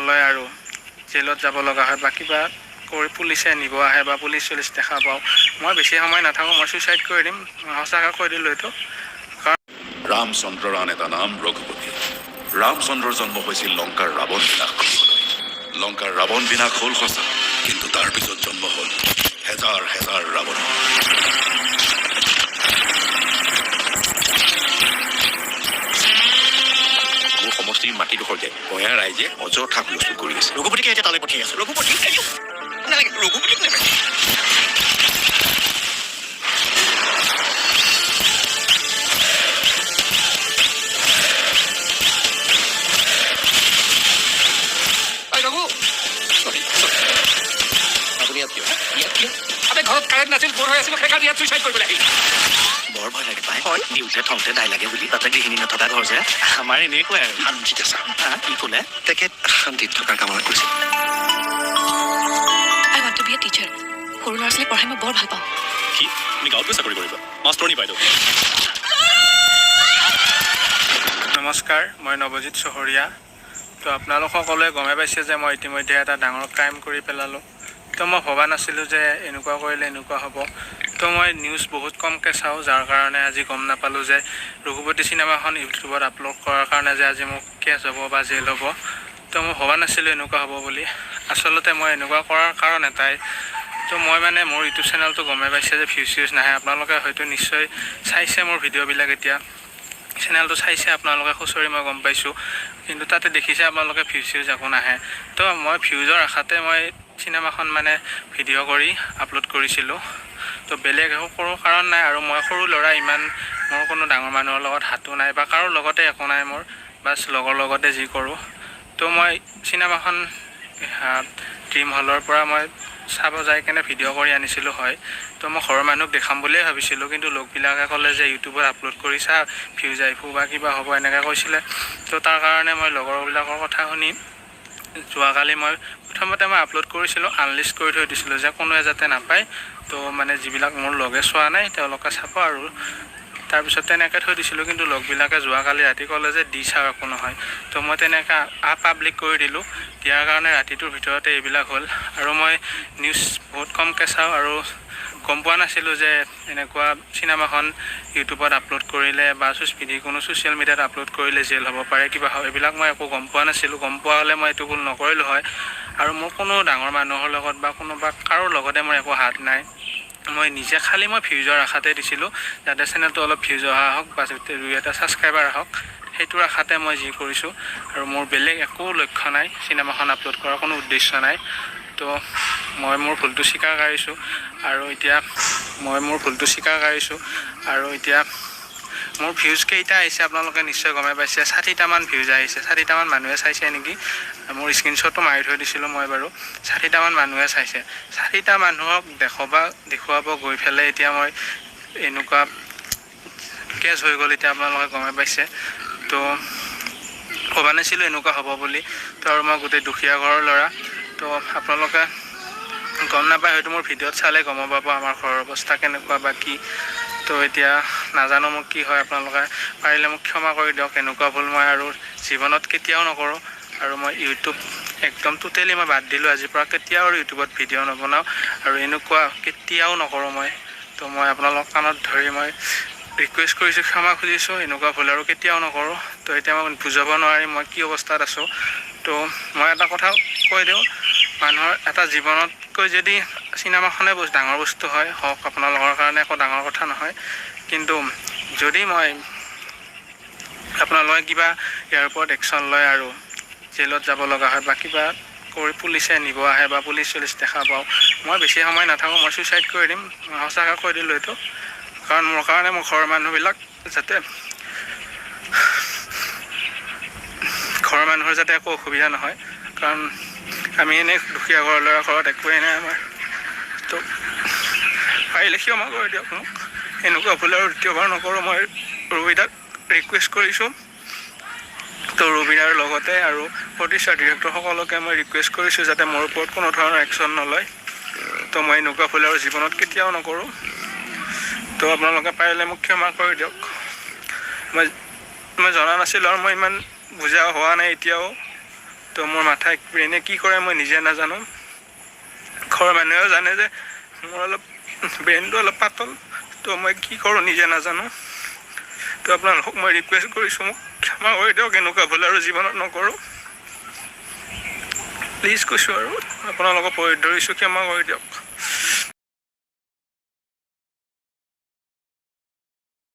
লয় আৰু জেলত যাব লগা হয় বা কিবা কৰি পুলিচে নিব আহে বা পুলিচ চলিচ দেখা পাওঁ, মই বেছি সময় নাথাকোঁ, মই ছুইচাইড কৰি দিম। সঁচাকৈ কৈ দিলোঁ এইটো। ৰামচন্দ্ৰৰ আন এটা নাম ৰঘুপতি। ৰামচন্দ্ৰৰ জন্ম হৈছিল লংকাৰ ৰাৱণ বিনাশ কৰিবলৈ। লংকাৰ ৰাৱণ বিনাশ হ'ল সঁচা, কিন্তু তাৰ পিছত জন্ম হ'ল হেজাৰ হেজাৰ ৰাৱণ। মোৰ সমষ্টিৰ মাটিডোখৰতে গঞা ৰাইজে অযথা হুলস্থুল কৰি আছে। ৰঘুপতিকে এতিয়া তালৈ পঠিয়াই আছে। ৰঘুপতি ৰঘুপতিক নেপায়। ঘৰত কাৰেণ্ট নাছিল, বৰ হৈ আছিল, সেইকাৰণে ইয়াত ছুইচাইড কৰিবলৈ আহিল। বৰ ভয় লাগে পাই। হয় দিওঁতে থওঁতে দাই লাগে বুলি তাতে গৃহিণী নথকা ঘৰ যে আমাৰ এনেকুৱাই আৰু। শান্তিত আছা? কি ক'লে? তেখেত শান্তিত থকাৰ কামনা কৰিছিল। I want to be a teacher. সৰু ল'ৰা ছোৱালী পঢ়াই মই বৰ ভাল পাওঁ। কি তুমি গাঁৱত গৈ চাকৰি কৰিবা? মাষ্টৰণী বাইদেউ। নমস্কাৰ, মই নৱজিৎ চহৰীয়া। তো আপোনালোক সকলোৱে গমে পাইছে যে মই ইতিমধ্যে এটা ডাঙৰ ক্ৰাইম কৰি পেলালোঁ। তো মই ভবা নাছিলোঁ যে এনেকুৱা কৰিলে এনেকুৱা হ'ব। তো মই নিউজ বহুত কমকৈ চাওঁ, যাৰ কাৰণে আজি গম নাপালোঁ যে ৰঘুপতি চিনেমাখন ইউটিউবত আপলোড কৰাৰ কাৰণে যে আজি মোক কেছ হ'ব বা জেল হ'ব। তো মই ভবা নাছিলোঁ এনেকুৱা হ'ব বুলি। আচলতে মই এনেকুৱা কৰাৰ কাৰণ এটাই, তো মই মানে মোৰ ইউটিউব চেনেলটো গমে পাইছে যে ভিউজ নাহে। আপোনালোকে হয়তো নিশ্চয় চাইছে মোৰ ভিডিঅ'বিলাক, এতিয়া চেনেলটো চাইছে আপোনালোকে খুচৰি, মই গম পাইছোঁ। কিন্তু তাতে দেখিছে আপোনালোকে ভিউজ একো নাহে। তো মই ভিউজৰ আশাতে মই চিনেমাখন মানে ভিডিঅ' কৰি আপলোড কৰিছিলোঁ। তো বেলেগ একো কৰোঁ কাৰণ নাই, আৰু মই সৰু ল'ৰা, ইমান মোৰ কোনো ডাঙৰ মানুহৰ লগত হাতো নাই বা কাৰো লগতে একো নাই মোৰ, বাছ লগৰ লগতে যি কৰোঁ। তো মই চিনেমাখন ড্ৰিম হলৰ পৰা মই চাব যাই কেনে ভিডিঅ' কৰি আনিছিলোঁ হয়। তো মই ঘৰৰ মানুহক দেখাম বুলিয়ে ভাবিছিলোঁ, কিন্তু লগবিলাকে ক'লে যে ইউটিউবত আপলোড কৰি চা, ভিউজ আহিব বা কিবা হ'ব এনেকৈ কৈছিলে। তো তাৰ কাৰণে মই লগৰবিলাকৰ কথা শুনি যোৱাকালি মই প্ৰথমতে আপলোড কৰিছিলোঁ, আনলিষ্ট কৰি থৈ দিছিলোঁ যে কোনোৱে যাতে নাপায়। তো মানে যিবিলাক মোৰ লগে চোৱা নাই তেওঁলোকে চাব আৰু। তাৰপিছত তেনেকৈ থৈ দিছিলোঁ, কিন্তু লগবিলাকে যোৱাকালি ৰাতি ক'লে যে দি চাওঁ একো নহয়। তো মই তেনেকৈ পাব্লিক কৰি দিলোঁ। দিয়াৰ কাৰণে ৰাতিটোৰ ভিতৰতে এইবিলাক হ'ল। আৰু মই নিউজ বহুত কমকৈ চাওঁ আৰু গম পোৱা নাছিলোঁ যে এনেকুৱা চিনেমাখন ইউটিউবত আপলোড কৰিলে বা কোনো ছ'চিয়েল মিডিয়াত আপলোড কৰিলে জেল হ'ব পাৰে, কিবা হয়, এইবিলাক মই একো গম পোৱা নাছিলোঁ। গম পোৱা হ'লে মই এইটো ভুল নকৰিলোঁ হয়। আৰু মোৰ কোনো ডাঙৰ মানুহৰ লগত বা কোনোবা কাৰো লগতে মোৰ একো হাত নাই। মই নিজে খালী মই ভিউজৰ আশাতে দিছিলোঁ, যাতে চেনেলটো অলপ ভিউজ অহা হওক বা যাতে 2-3 ছাবস্ক্ৰাইবাৰ আহক, সেইটোৰ আশাতে মই যি কৰিছোঁ। আৰু মোৰ বেলেগ একো লক্ষ্য নাই, চিনেমাখন আপলোড কৰাৰ কোনো উদ্দেশ্য নাই। তো মই মোৰ ভুলটো স্বীকাৰ কৰিছোঁ। আৰু এতিয়া মোৰ ভিউজ কেইটা আহিছে আপোনালোকে নিশ্চয় গমে পাইছে। 60টামান ভিউজ আহিছে, 60টামান মানুহে চাইছে নেকি। মোৰ স্ক্ৰীনশ্বটো মাৰি থৈ দিছিলোঁ মই বাৰু। 60টামান মানুহে চাইছে। 60টা মানুহক দেখুৱাব গৈ পেলাই এতিয়া মই এনেকুৱা কেছ হৈ গ'ল, এতিয়া আপোনালোকে গমে পাইছে। তো ভবা নাছিলোঁ এনেকুৱা হ'ব বুলি। তো আৰু মই গোটেই দুখীয়া ঘৰৰ ল'ৰা। তো আপোনালোকে গম নাপায়, হয়তো মোৰ ভিডিঅ'ত চালে গম পাব আমাৰ ঘৰৰ অৱস্থা কেনেকুৱা বা কি। তো এতিয়া নাজানো মোক কি হয়, আপোনালোকে পাৰিলে মোক ক্ষমা কৰি দিয়ক। এনেকুৱা ভুল মই আৰু জীৱনত কেতিয়াও নকৰোঁ। আৰু মই ইউটিউব একদম টোটেলি মই বাদ দিলোঁ আজিৰ পৰা। কেতিয়াও আৰু ইউটিউবত ভিডিঅ' নবনাওঁ আৰু এনেকুৱা কেতিয়াও নকৰোঁ মই। তো মই আপোনালোক কাণত ধৰি মই ৰিকুৱেষ্ট কৰিছোঁ, ক্ষমা খুজিছোঁ, এনেকুৱা ভুল আৰু কেতিয়াও নকৰোঁ। তো এতিয়া মই বুজাব নোৱাৰিম মই কি অৱস্থাত আছোঁ। তো মই এটা কথা কৈ দিওঁ, মানুহৰ এটা জীৱনতকৈ যদি চিনেমাখনে ডাঙৰ বস্তু হয়, হওক আপোনালোকৰ কাৰণে একো ডাঙৰ কথা নহয়। কিন্তু যদি আপোনালোকে কিবা ইয়াৰ ওপৰত একশ্যন লয় আৰু জেলত যাব লগা হয় বা কিবা কৰি পুলিচে নিব আহে বা পুলিচ চলিচ দেখা পাওঁ, মই বেছি সময় নাথাকোঁ, মই ছুইচাইড কৰি দিম। সঁচাকৈ কৈ দিলোঁ এইটো। কাৰণ মোৰ কাৰণে মোৰ ঘৰৰ মানুহবিলাক ঘৰৰ মানুহৰ যাতে একো অসুবিধা নহয়। কাৰণ আমি এনেই দুখীয়া ঘৰৰ ল'ৰা, ঘৰত একোৱেই নাই আমাৰ। তো পাৰিলে ক্ষমা কৰি দিয়ক মোক। এনেকুৱা ভুল আৰু দ্বিতীয়বাৰ নকৰোঁ। মই ৰবিদাক ৰিকুৱেষ্ট কৰিছোঁ। তো ৰবিদাৰ লগতে আৰু প্ৰডিউচাৰ ডিৰেক্টৰ সকলোকে মই ৰিকুৱেষ্ট কৰিছোঁ যাতে মোৰ ওপৰত কোনো ধৰণৰ একশ্যন নলয়। তো মই এনেকুৱা ভুল আৰু জীৱনত কেতিয়াও নকৰোঁ। তো আপোনালোকে পাৰিলে মোক ক্ষমা কৰি দিয়ক। মই জনা নাছিলোঁ আৰু মই ইমান বুজা হোৱা নাই এতিয়াও। তো মোৰ মাথাই ব্ৰেইনে কি কৰে মই নিজে নাজানো ঘৰৰ মানুহেও জানে যে মোৰ অলপ ব্ৰেইনটো অলপ পাতল তো মই কি কৰোঁ নিজে নাজানো তো আপোনালোকক মই ৰিকুৱেষ্ট কৰিছোঁ মোক ক্ষমা কৰি দিয়ক এনেকুৱা ভুল আৰু জীৱনত নকৰোঁ প্লিজ কৈছোঁ আৰু আপোনালোকক ধৰিছোঁ ক্ষমা কৰি দিয়ক